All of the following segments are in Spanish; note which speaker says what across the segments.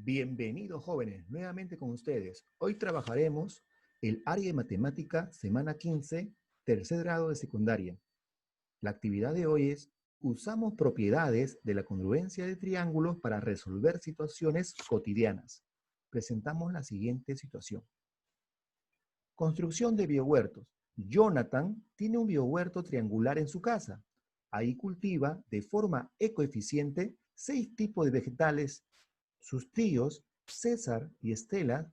Speaker 1: Bienvenidos jóvenes, nuevamente con ustedes. Hoy trabajaremos el área de matemática, semana 15, tercer grado de secundaria. La actividad de hoy es, usamos propiedades de la congruencia de triángulos para resolver situaciones cotidianas. Presentamos la siguiente situación. Construcción de biohuertos. Jonathan tiene un biohuerto triangular en su casa. Ahí cultiva de forma ecoeficiente 6 tipos de vegetales. Sus tíos, César y Estela,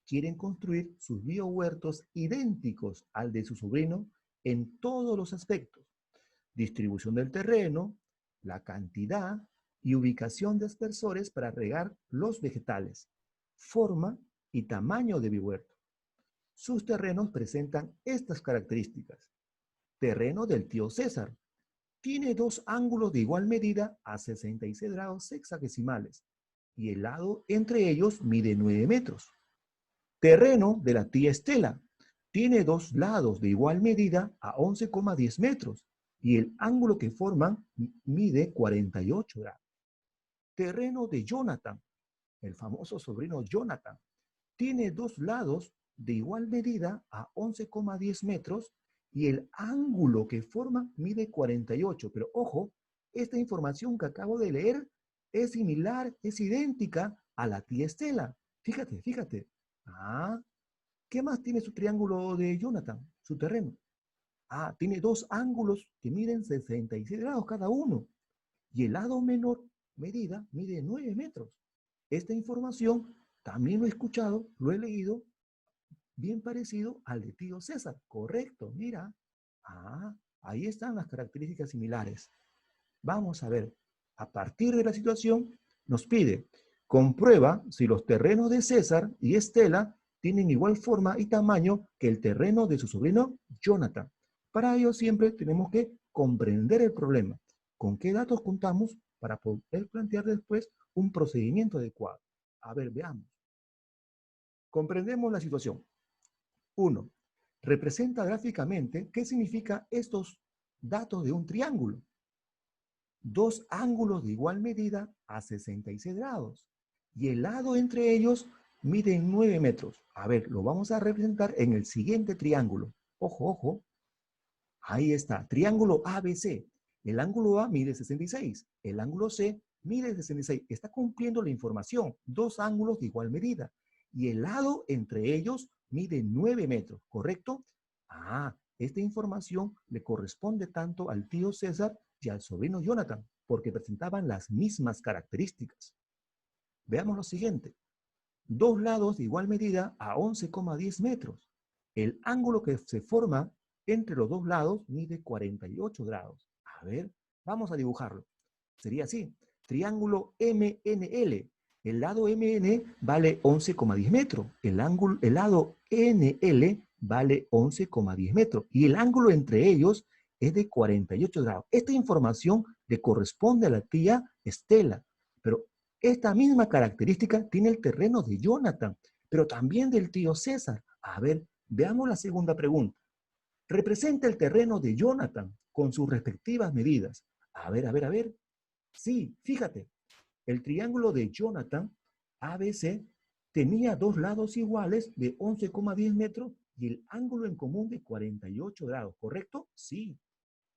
Speaker 1: quieren construir sus biohuertos idénticos al de su sobrino en todos los aspectos. Distribución del terreno, la cantidad y ubicación de aspersores para regar los vegetales, forma y tamaño de biohuerto. Sus terrenos presentan estas características. Terreno del tío César. Tiene 2 ángulos de igual medida a 66 grados sexagesimales y el lado entre ellos mide 9 metros. Terreno de la tía Estela. Tiene 2 lados de igual medida a 11,10 metros y el ángulo que forman mide 48 grados. Terreno de Jonathan, el famoso sobrino Jonathan. Tiene 2 lados de igual medida a 11,10 metros y el ángulo que forma mide 48. Pero ojo, esta información que acabo de leer es similar, es idéntica a la tía Estela. Fíjate, fíjate. Ah, ¿qué más tiene su triángulo de Jonathan? Su terreno. Ah, tiene 2 ángulos que miden 66 grados cada uno. Y el lado menor medida mide 9 metros. Esta información también lo he escuchado, lo he leído, bien parecido al de tío César. Correcto, mira. Ah, ahí están las características similares. Vamos a ver, a partir de la situación, nos pide, comprueba si los terrenos de César y Estela tienen igual forma y tamaño que el terreno de su sobrino Jonathan. Para ello siempre tenemos que comprender el problema. ¿Con qué datos contamos para poder plantear después un procedimiento adecuado? A ver, veamos. Comprendemos la situación. 1. Representa gráficamente qué significa estos datos de un triángulo. 2 ángulos de igual medida a 66 grados. Y el lado entre ellos mide 9 metros. A ver, lo vamos a representar en el siguiente triángulo. Ojo, ojo. Ahí está, triángulo ABC. El ángulo A mide 66, el ángulo C mide 66. Está cumpliendo la información, 2 ángulos de igual medida. Y el lado entre ellos mide 9 metros, ¿correcto? Ah, esta información le corresponde tanto al tío César y al sobrino Jonathan, porque presentaban las mismas características. Veamos lo siguiente. 2 lados de igual medida a 11,10 metros. El ángulo que se forma entre los 2 lados mide 48 grados. A ver, vamos a dibujarlo. Sería así. Triángulo MNL. El lado MN vale 11,10 metros. El lado NL vale 11,10 metros. Y el ángulo entre ellos es de 48 grados. Esta información le corresponde a la tía Estela. Pero esta misma característica tiene el terreno de Jonathan, pero también del tío César. A ver, veamos la segunda pregunta. Representa el terreno de Jonathan con sus respectivas medidas. A ver, a ver, a ver. Sí, fíjate, el triángulo de Jonathan, ABC, tenía 2 lados iguales de 11,10 metros y el ángulo en común de 48 grados, ¿correcto? Sí.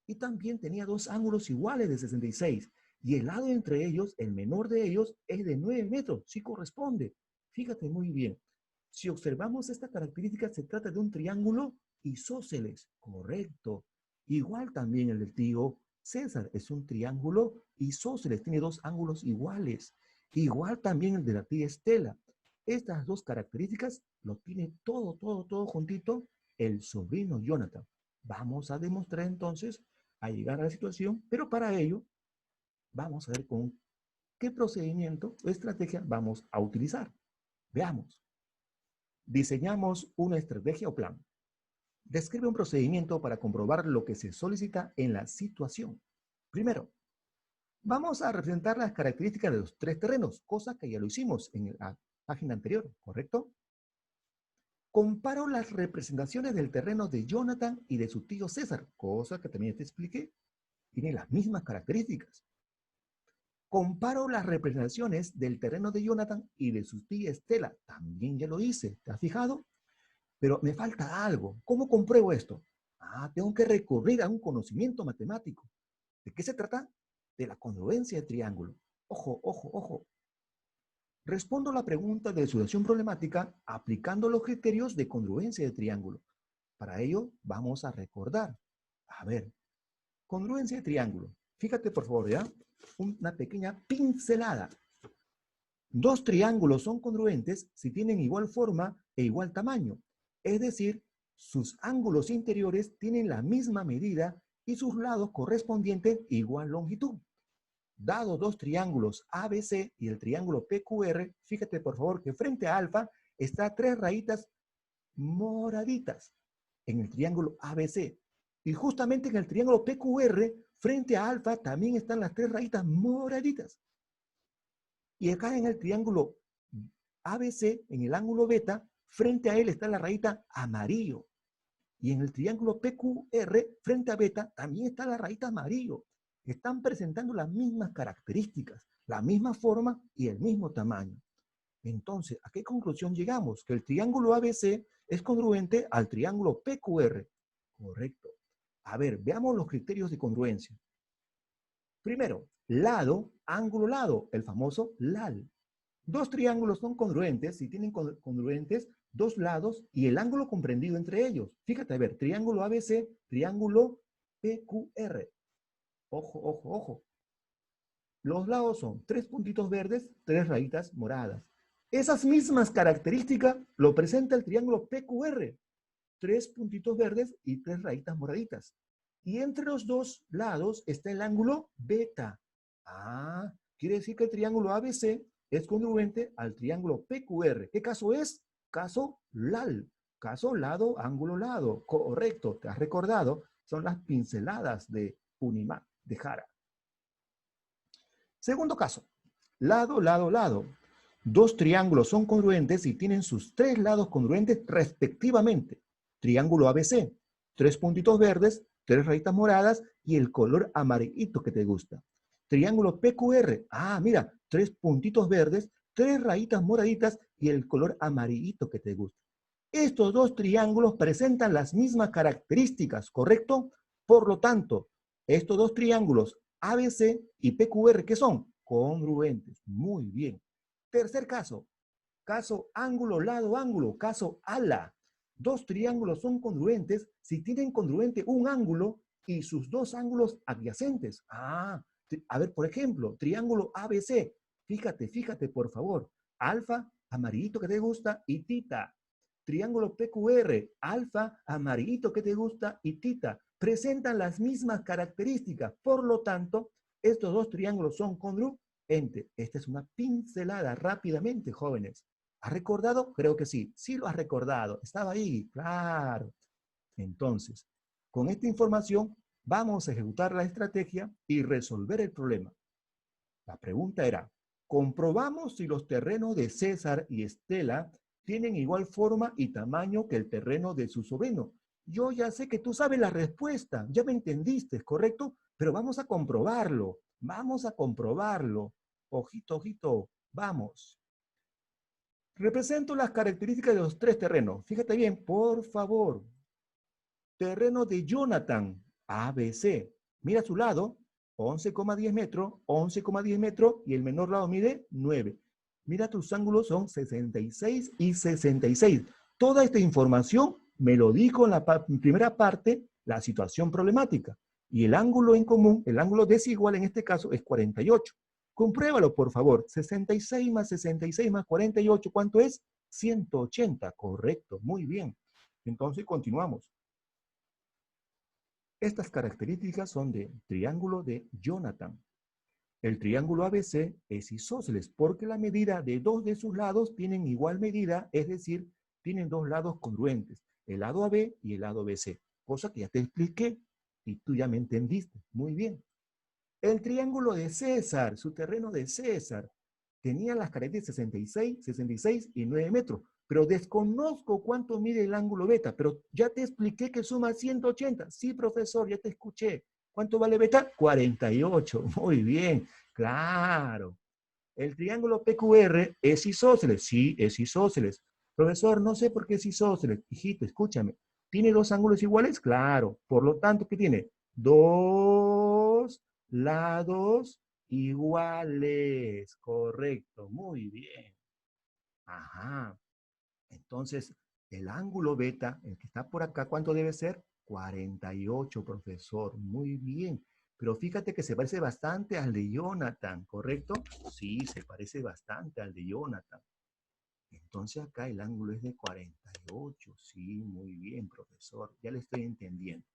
Speaker 1: Y también tenía 2 ángulos iguales de 66 y el lado entre ellos, el menor de ellos, es de 9 metros, sí corresponde. Fíjate muy bien. Si observamos esta característica, se trata de un triángulo isósceles, correcto. Igual también el del tío César es un triángulo isósceles, tiene 2 ángulos iguales. Igual también el de la tía Estela. Estas 2 características lo tiene todo, todo, todo juntito el sobrino Jonathan. Vamos a demostrar entonces a llegar a la situación, pero para ello vamos a ver con qué procedimiento o estrategia vamos a utilizar. Veamos. Diseñamos una estrategia o plan. Describe un procedimiento para comprobar lo que se solicita en la situación. Primero, vamos a representar las características de los 3 terrenos, cosa que ya lo hicimos en la página anterior, ¿correcto? Comparo las representaciones del terreno de Jonathan y de su tío César, cosa que también te expliqué. Tienen las mismas características. Comparo las representaciones del terreno de Jonathan y de su tía Estela. También ya lo hice, ¿te has fijado? Pero me falta algo. ¿Cómo compruebo esto? Tengo que recurrir a un conocimiento matemático. ¿De qué se trata? De la congruencia de triángulo. Ojo, ojo, ojo. Respondo la pregunta de sucesión problemática aplicando los criterios de congruencia de triángulo. Para ello, vamos a recordar. A ver, congruencia de triángulo. Fíjate, por favor, ¿ya? Una pequeña pincelada. Dos triángulos son congruentes si tienen igual forma e igual tamaño. Es decir, sus ángulos interiores tienen la misma medida y sus lados correspondientes igual longitud. Dado dos triángulos ABC y el triángulo PQR, fíjate por favor que frente a alfa está tres rayitas moraditas en el triángulo ABC. Y justamente en el triángulo PQR, frente a alfa, también están las tres rayitas moraditas. Y acá en el triángulo ABC, en el ángulo beta, frente a él está la rayita amarillo. Y en el triángulo PQR, frente a beta, también está la rayita amarillo. Están presentando las mismas características, la misma forma y el mismo tamaño. Entonces, ¿a qué conclusión llegamos? Que el triángulo ABC es congruente al triángulo PQR. Correcto. A ver, veamos los criterios de congruencia. Primero, lado, ángulo, lado, el famoso LAL. Dos triángulos son congruentes si tienen congruentes dos lados y el ángulo comprendido entre ellos. Fíjate, a ver, triángulo ABC, triángulo PQR. Ojo, ojo, ojo. Los lados son tres puntitos verdes, tres rayitas moradas. Esas mismas características lo presenta el triángulo PQR. Tres puntitos verdes y tres rayitas moraditas. Y entre los dos lados está el ángulo beta. Quiere decir que el triángulo ABC es congruente al triángulo PQR. ¿Qué caso es? Caso LAL. Caso lado, ángulo, lado. Correcto, te has recordado. Son las pinceladas de Unimap, de Jara. Segundo caso. Lado, lado, lado. Dos triángulos son congruentes y tienen sus tres lados congruentes respectivamente. Triángulo ABC. Tres puntitos verdes, tres rayitas moradas y el color amarillito que te gusta. Triángulo PQR. Mira, tres puntitos verdes, tres rayitas moraditas y el color amarillito que te gusta. Estos dos triángulos presentan las mismas características, ¿correcto? Por lo tanto, estos dos triángulos ABC y PQR, ¿qué son? Congruentes. Muy bien. Tercer caso. Caso ángulo, lado, ángulo. Caso ALA. Dos triángulos son congruentes si tienen congruente un ángulo y sus dos ángulos adyacentes. A ver, por ejemplo, triángulo ABC. Fíjate, por favor. Alfa, amarillito que te gusta, y tita. Triángulo PQR, alfa, amarillito que te gusta, y tita. Presentan las mismas características. Por lo tanto, estos dos triángulos son congruentes. Esta es una pincelada rápidamente, jóvenes. ¿Has recordado? Creo que sí. Sí lo has recordado. Estaba ahí, claro. Entonces, con esta información vamos a ejecutar la estrategia y resolver el problema. La pregunta era, comprobamos si los terrenos de César y Estela tienen igual forma y tamaño que el terreno de su sobrino. Yo ya sé que tú sabes la respuesta, ya me entendiste, ¿correcto? Pero vamos a comprobarlo, vamos a comprobarlo. Ojito, ojito, vamos. Represento las características de los tres terrenos. Fíjate bien, por favor. Terreno de Jonathan, ABC. Mira su lado, 11,10 metros, 11,10 metros y el menor lado mide 9. Mira, tus ángulos son 66 y 66. Toda esta información me lo dijo en la primera parte, la situación problemática. Y el ángulo en común, el ángulo desigual en este caso es 48. Compruébalo, por favor. 66 más 66 más 48, ¿cuánto es? 180, correcto, muy bien. Entonces continuamos. Estas características son de triángulo de Jonathan. El triángulo ABC es isósceles porque la medida de dos de sus lados tienen igual medida, es decir, tienen dos lados congruentes, el lado AB y el lado BC, cosa que ya te expliqué y tú ya me entendiste. Muy bien. El triángulo de César, su terreno de César, tenía las características 66, 66 y 9 metros, pero desconozco cuánto mide el ángulo beta, pero ya te expliqué que suma 180. Sí, profesor, ya te escuché. ¿Cuánto vale beta? 48. Muy bien. Claro. El triángulo PQR es isósceles. Sí, es isósceles. Profesor, no sé por qué es isósceles. Hijito, escúchame. ¿Tiene dos ángulos iguales? Claro. Por lo tanto, ¿qué tiene? Dos lados iguales. Correcto. Muy bien. Ajá. Entonces, el ángulo beta, el que está por acá, ¿cuánto debe ser? 48, profesor. Muy bien. Pero fíjate que se parece bastante al de Jonathan, ¿correcto? Sí, se parece bastante al de Jonathan. Entonces acá el ángulo es de 48. Sí, muy bien, profesor. Ya le estoy entendiendo.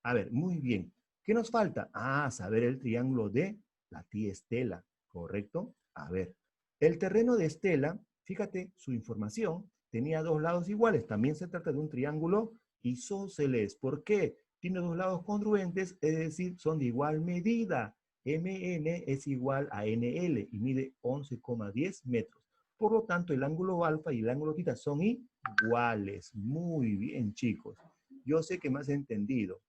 Speaker 1: A ver, muy bien. ¿Qué nos falta? Ah, saber el triángulo de la tía Estela, ¿correcto? A ver, el terreno de Estela, fíjate, su información tenía dos lados iguales. También se trata de un triángulo isósceles. ¿Por qué? Tiene dos lados congruentes, es decir, son de igual medida. MN es igual a NL y mide 11,10 metros. Por lo tanto, el ángulo alfa y el ángulo tita son iguales. Muy bien, chicos. Yo sé que me has entendido.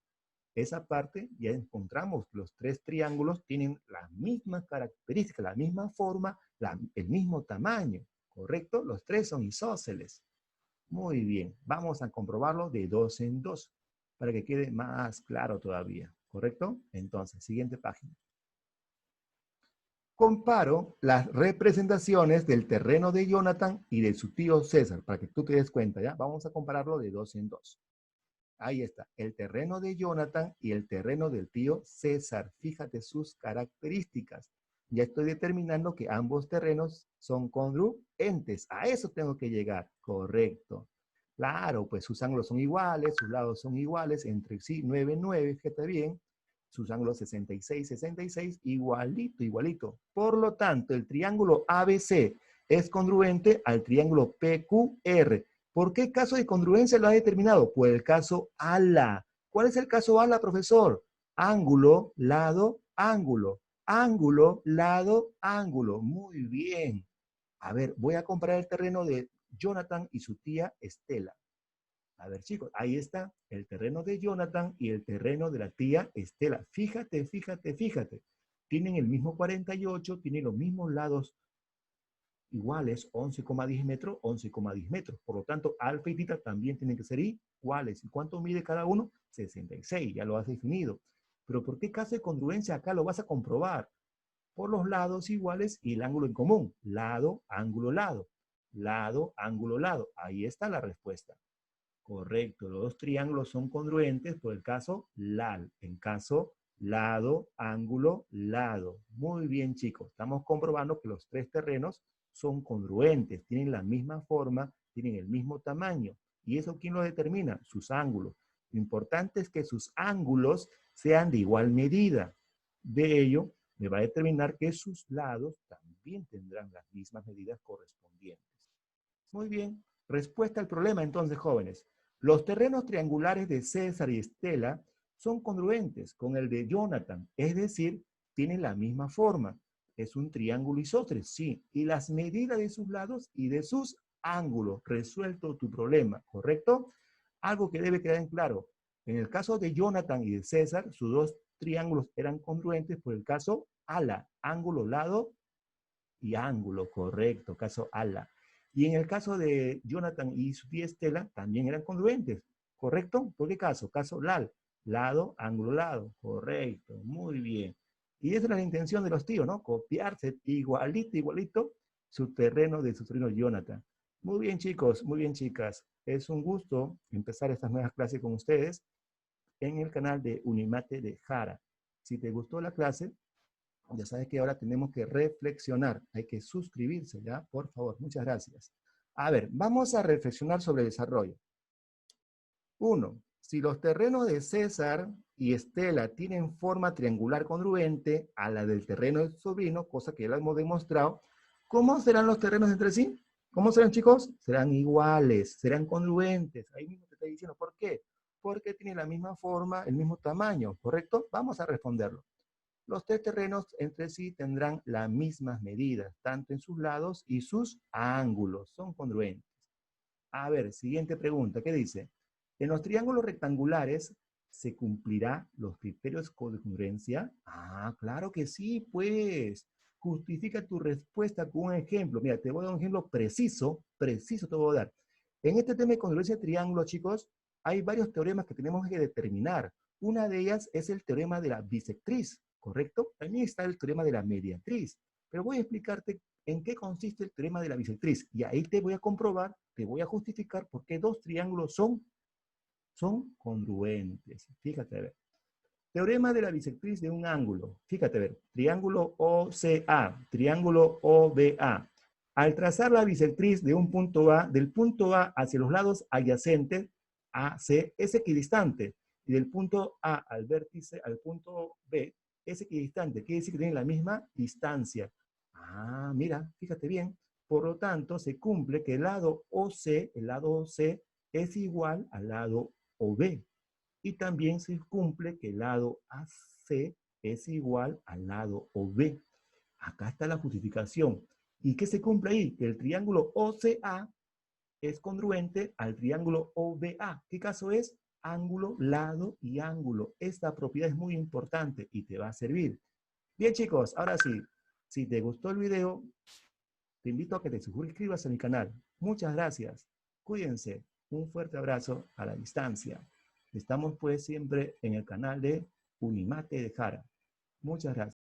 Speaker 1: Esa parte ya encontramos que los tres triángulos tienen las mismas características, la misma forma, el mismo tamaño, ¿correcto? Los tres son isósceles. Muy bien, vamos a comprobarlo de dos en dos para que quede más claro todavía, ¿correcto? Entonces, siguiente página. Comparo las representaciones del terreno de Jonathan y de su tío César, para que tú te des cuenta, ¿ya? Vamos a compararlo de dos en dos. Ahí está, el terreno de Jonathan y el terreno del tío César. Fíjate sus características. Ya estoy determinando que ambos terrenos son congruentes. A eso tengo que llegar. Correcto. Claro, pues sus ángulos son iguales, sus lados son iguales, entre sí 9, 9, fíjate bien. Sus ángulos 66, 66, igualito, igualito. Por lo tanto, el triángulo ABC es congruente al triángulo PQR. ¿Por qué caso de congruencia lo ha determinado? Por el caso ALA. ¿Cuál es el caso ALA, profesor? Ángulo, lado, ángulo. Ángulo, lado, ángulo. Muy bien. A ver, voy a comparar el terreno de Jonathan y su tía Estela. A ver, chicos, ahí está el terreno de Jonathan y el terreno de la tía Estela. Fíjate, fíjate, fíjate. Tienen el mismo 48, tienen los mismos lados iguales, 11,10 metros, 11,10 metros. Por lo tanto, alfa y tita también tienen que ser iguales. ¿Y cuánto mide cada uno? 66, ya lo has definido. Pero ¿por qué caso de congruencia acá lo vas a comprobar? Por los lados iguales y el ángulo en común. Lado, ángulo, lado. Lado, ángulo, lado. Ahí está la respuesta. Correcto, los dos triángulos son congruentes por el caso LAL, en caso lado, ángulo, lado. Muy bien, chicos, estamos comprobando que los tres terrenos son congruentes, tienen la misma forma, tienen el mismo tamaño. ¿Y eso quién lo determina? Sus ángulos. Lo importante es que sus ángulos sean de igual medida. De ello, me va a determinar que sus lados también tendrán las mismas medidas correspondientes. Muy bien, respuesta al problema entonces, jóvenes. Los terrenos triangulares de César y Estela son congruentes con el de Jonathan, es decir, tienen la misma forma. Es un triángulo isósceles, sí, y las medidas de sus lados y de sus ángulos. Resuelto tu problema, ¿correcto? Algo que debe quedar en claro. En el caso de Jonathan y de César, sus dos triángulos eran congruentes por el caso ALA, ángulo, lado y ángulo, correcto, caso ALA. Y en el caso de Jonathan y su tía Estela, también eran congruentes, ¿correcto? ¿Por qué caso? Caso LAL, lado, ángulo, lado, correcto, muy bien. Y esa era la intención de los tíos, ¿no? Copiarse igualito, igualito su terreno de su sobrino Jonathan. Muy bien, chicos, muy bien, chicas. Es un gusto empezar estas nuevas clases con ustedes en el canal de Unimate de Jara. Si te gustó la clase, ya sabes que ahora tenemos que reflexionar. Hay que suscribirse, ¿ya? Por favor, muchas gracias. A ver, vamos a reflexionar sobre el desarrollo. 1. Si los terrenos de César y Estela tienen forma triangular congruente a la del terreno de su sobrino, cosa que ya lo hemos demostrado, ¿cómo serán los terrenos entre sí? ¿Cómo serán, chicos? Serán iguales, serán congruentes. Ahí mismo te estoy diciendo, ¿por qué? Porque tienen la misma forma, el mismo tamaño, ¿correcto? Vamos a responderlo. Los tres terrenos entre sí tendrán las mismas medidas, tanto en sus lados y sus ángulos. Son congruentes. A ver, siguiente pregunta. ¿Qué dice? En los triángulos rectangulares, ¿Se cumplirá los criterios de congruencia? Ah, claro que sí, pues. Justifica tu respuesta con un ejemplo. Mira, te voy a dar un ejemplo preciso te voy a dar. En este tema de congruencia de triángulo, chicos, hay varios teoremas que tenemos que determinar. Una de ellas es el teorema de la bisectriz, ¿correcto? También está el teorema de la mediatriz. Pero voy a explicarte en qué consiste el teorema de la bisectriz. Y ahí te voy a comprobar, te voy a justificar por qué dos triángulos son congruentes. Fíjate, a ver. Teorema de la bisectriz de un ángulo. Fíjate, a ver. Triángulo OCA, triángulo OBA. Al trazar la bisectriz de un punto A, del punto A hacia los lados adyacentes, AC es equidistante. Y del punto A al vértice, al punto B, es equidistante. Quiere decir que tienen la misma distancia. Ah, mira, fíjate bien. Por lo tanto, se cumple que el lado OC es igual al lado OB. Y también se cumple que el lado AC es igual al lado OB. Acá está la justificación. ¿Y qué se cumple ahí? Que el triángulo OCA es congruente al triángulo OBA. ¿Qué caso es? Ángulo, lado y ángulo. Esta propiedad es muy importante y te va a servir. Bien, chicos, ahora sí, si te gustó el video, te invito a que te suscribas a mi canal. Muchas gracias. Cuídense. Un fuerte abrazo a la distancia. Estamos pues siempre en el canal de Unimate de Jara. Muchas gracias.